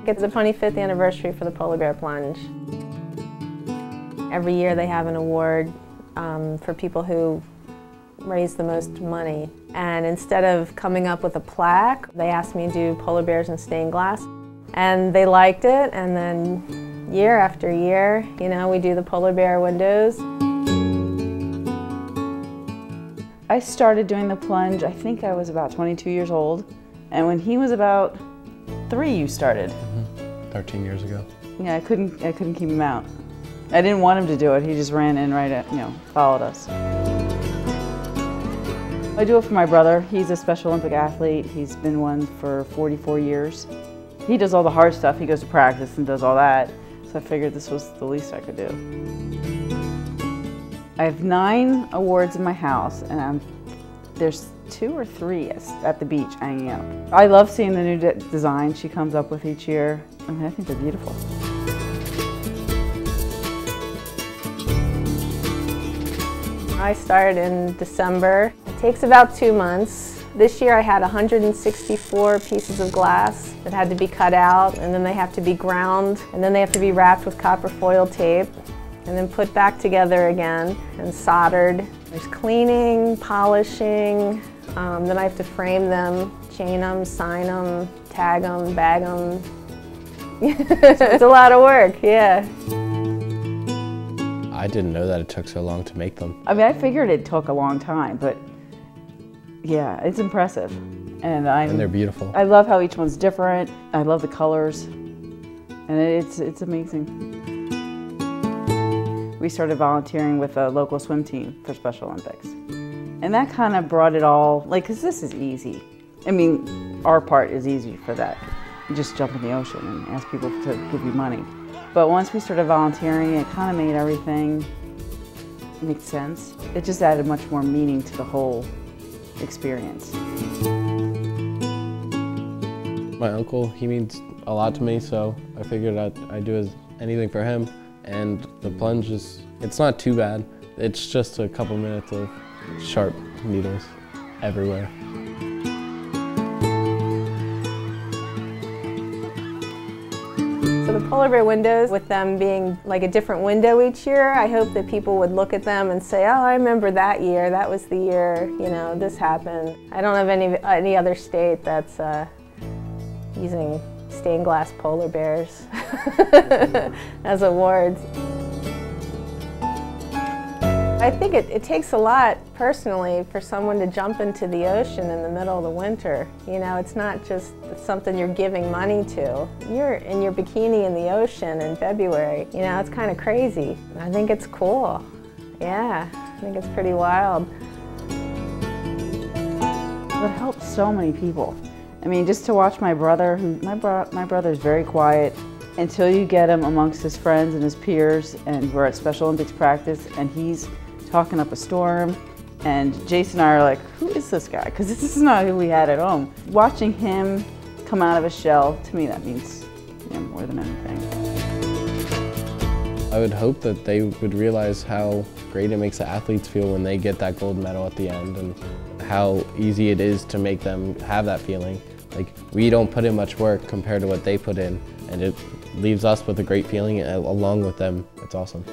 It's the 25th anniversary for the Polar Bear Plunge. Every year they have an award for people who raise the most money. And instead of coming up with a plaque, they asked me to do polar bears in stained glass. And they liked it, and then year after year, you know, we do the polar bear windows. I started doing the plunge, I think I was about 22 years old. And when he was about 3, you started. 13 years ago. Yeah, I couldn't keep him out. I didn't want him to do it. He just ran in right at, followed us. I do it for my brother. He's a Special Olympic athlete. He's been one for 44 years. He does all the hard stuff. He goes to practice and does all that. So I figured this was the least I could do. I have 9 awards in my house, and there's 2 or 3 at the beach hanging up. I love seeing the new design she comes up with each year. I mean, I think they're beautiful. I started in December. It takes about 2 months. This year I had 164 pieces of glass that had to be cut out, and then they have to be ground, and then they have to be wrapped with copper foil tape, and then put back together again and soldered. There's cleaning, polishing, then I have to frame them, chain them, sign them, tag them, bag them. It's a lot of work, yeah. I didn't know that it took so long to make them. I mean, I figured it took a long time, but yeah, it's impressive. And they're beautiful. I love how each one's different. I love the colors, and it's amazing. We started volunteering with a local swim team for Special Olympics. And that kind of brought it all, because this is easy. I mean, our part is easy for that. You just jump in the ocean and ask people to give you money. But once we started volunteering, it kind of made everything make sense. It just added much more meaning to the whole experience. My uncle, he means a lot to me, so I figured I'd do anything for him. And the plunge it's not too bad. It's just a couple minutes of sharp needles everywhere. So the polar bear windows, with them being like a different window each year, I hope that people would look at them and say, oh, I remember that year, that was the year, this happened. I don't have any other state that's using stained glass polar bears as awards. I think it takes a lot, personally, for someone to jump into the ocean in the middle of the winter. It's not just something you're giving money to. You're in your bikini in the ocean in February. It's kind of crazy. I think it's cool. Yeah, I think it's pretty wild. It helps so many people. I mean, just to watch my brother, my brother's very quiet, until you get him amongst his friends and his peers, and we're at Special Olympics practice, and he's talking up a storm, and Jason and I are like, who is this guy? Because this is not who we had at home. Watching him come out of his shell, to me that means more than anything. I would hope that they would realize how great it makes the athletes feel when they get that gold medal at the end, and how easy it is to make them have that feeling. Like, we don't put in much work compared to what they put in, and it leaves us with a great feeling along with them. It's awesome.